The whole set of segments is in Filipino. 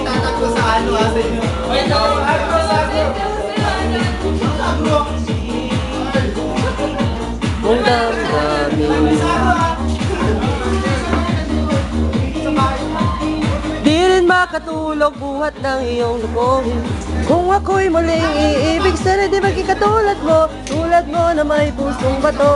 Tatakbo sa ano sa inyo. Kung damdamin di rin makatulog buhat ng iyong lukuhin. Kung ako'y muling iibig, sana di maging katulad mo, tulad mo na may pusong bato.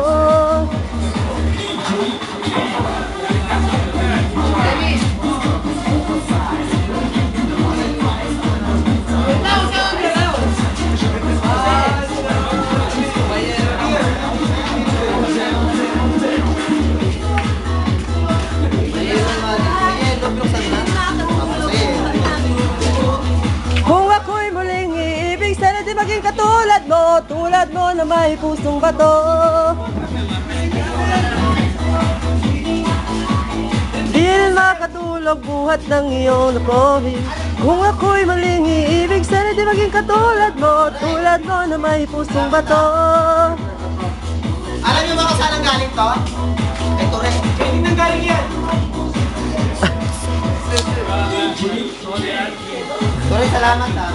Kung ako'y muling iibig, sana di maging katulad mo, tulad mo na may pusong bato. Di rin makatulog buhat ng iyong lukuhin. Kung ako'y muling iibig, sana di maging katulad mo, tulad mo na may pusong bato. Alam niyo ba kung saan ang galing to? Ito rin. Hindi nang galing yan. Sorry, salamat ha.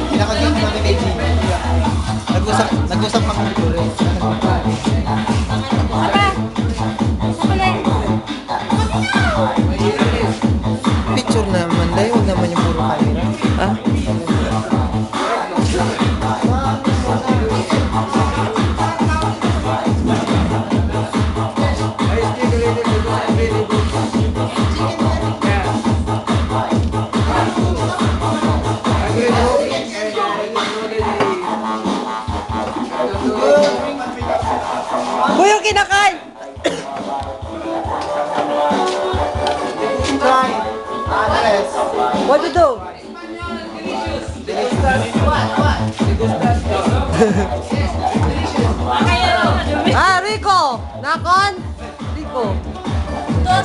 Pinakagyan ko kami kay Gina. Nag-usap pa kami tuloy. Picture naman, dahil huwag naman yung puro camera. Ah? Boy, yung kinakain! Try. Andres. What to do? Ah, Rico! Nakon? Rico. Sa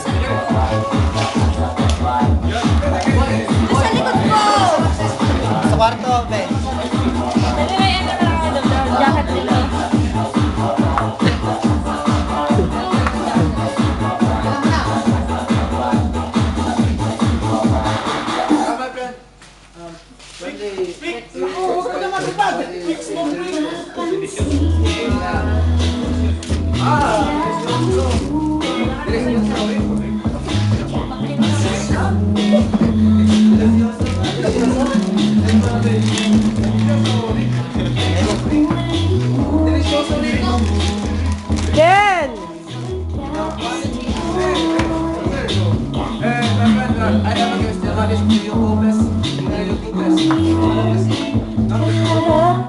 likod ko! Sa kwarto, Ben. Jacket nila. Ken!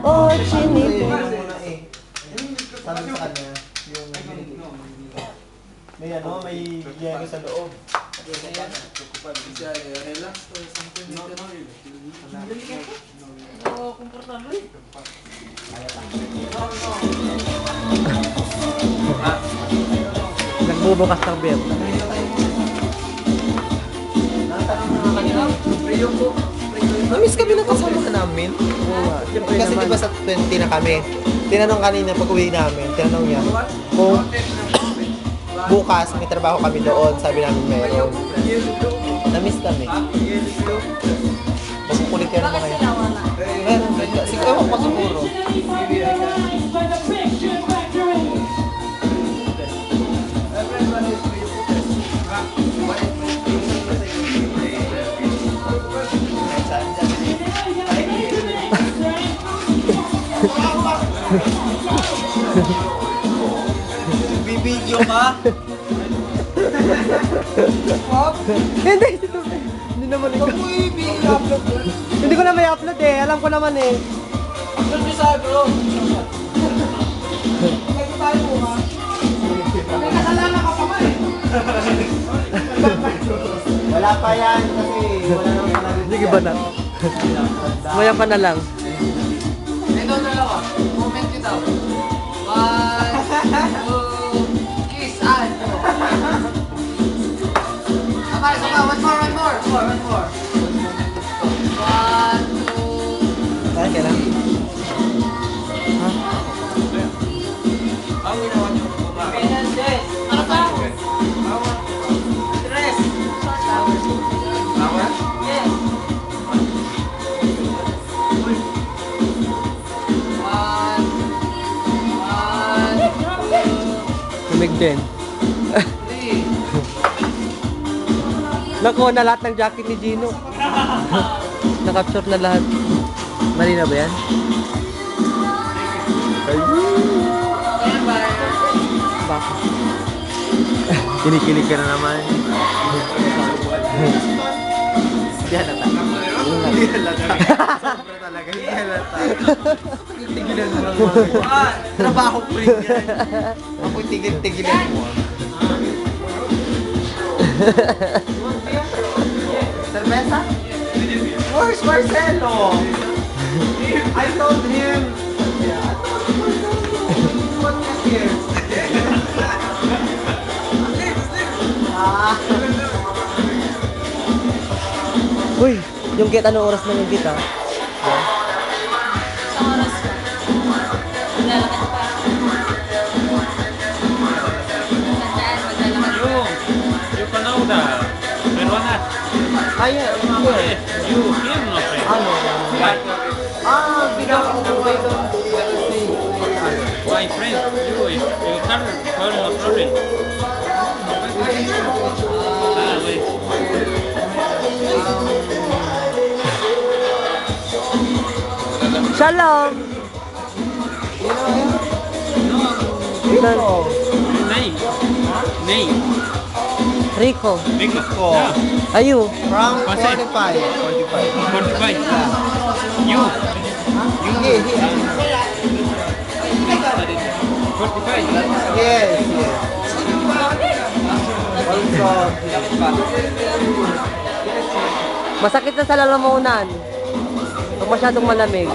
Oh, chinito. Sabi sa kanya, yung may ano, may yero sa loob. Nagbubukas ng beer. Namiss kami ng kasama namin. Kasi di ba sa 20 na kami, tinanong kanina pag uwi namin, tinanong niya kung bukas may trabaho kami doon, sabi namin meron. Namiss kami. Magkukulit yan mo ngayon. Meron, sige, ewan ko siguro. Bibidyo ka? Hindi! Hindi naman ikaw. Hindi ko na may upload eh. Alam ko naman eh. Upload nyo sa bro. May kasalanan ka pa ba eh? Wala pa yan kasi wala naman talaga. Sige ba na? Maya pa na lang. Ito dalawa. Comment nyo daw. 1, 2, kiss, and. Okay, so one more. Ken. Nakuha na lahat ng jacket ni Gino. Nakapshot na lahat. Mali na ba yan? Bakit? Kinikilig ka na naman. Hindi halata. Hindi halata. Sobra talaga. Hindi halata. Tigilan mo lang mga. Trabaho ko rin yan. Ako tigil-tigilan mo. Cerveza? Where's Marcelo? I told him. What is here? Uy, yung gate, anong oras na yung gate, ha? Isang oras pa. Maglalakad pa. Tandaan, maglalakad pa. You know the peruana. Ayan. Yes, you him no friend. Ano? Why? Bigyan ko ba ito? Why friend? You can't call no problem. Ah, wait. Shalom! Rico. Nay. Nay. Rico. Rico. Yeah. Ayu. From Pasay. 45. 45. You. Here. 45. Yes. Also, Masakit na sa lalamunan. Huwag masyadong malamig.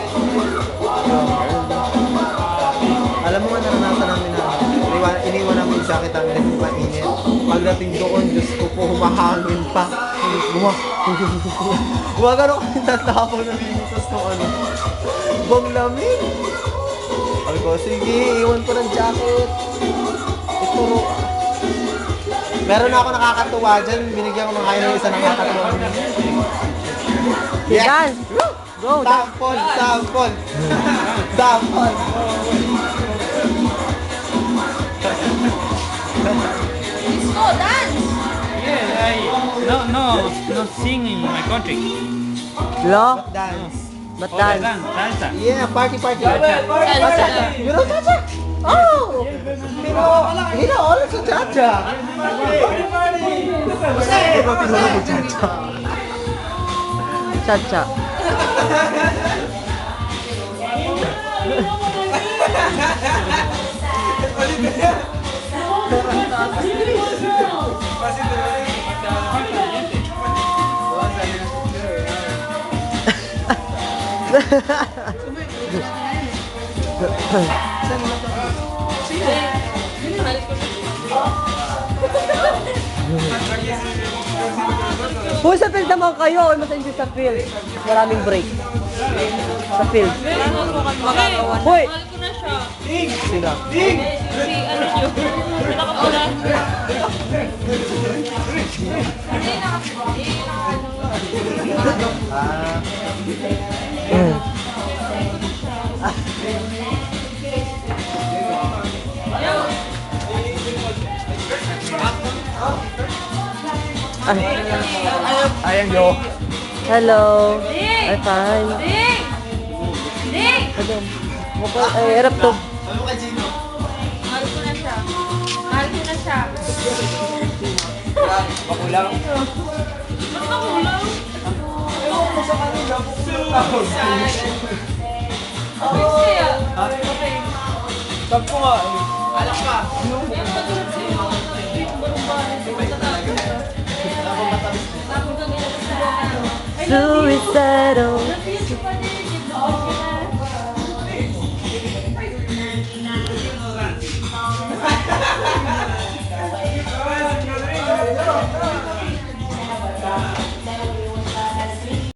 alam mo nga naranasan namin na iniwan namin yung jacket namin kasi mainit. Pagdating doon, Diyos ko po, humahangin pa. Gumagano kami tatapon na limitas ng ano. Bang lamig. Sabi ko, sige, iwan ko ng jacket. Ituro. Meron na ako nakakatuwa dyan. Binigyan ko ng kain ng isa nakakatuwa. Yes! Dance! Go! Sample! Sample! Disco, dance! Yeah, no sing in my country. Lo? Dance. Ba't Oh, dance? dance, salsa. Yeah, party. Salsa. You know Chacha? Oh! You know also Chacha. Ikaw tinuro mo Chacha. Cha-cha. Kung sa field naman kayo, mas enjoy sa field. Maraming break. Sa field. Magagawa na. Hoy! Mahal ko na siya. Sino? Si ano nyo? Nakapula. Ayan yo. Hello. Ding! I'm fine. Ding! Ding! Ano? Mukha, ay, harap to. Ano ka, Gino? Mahal ko na siya. Mahal ko na siya. Makulang. Ba't makulang? Ewan ko sa kanila. Kaya. Okay. Sabi ko nga, alam ka. Suicidal.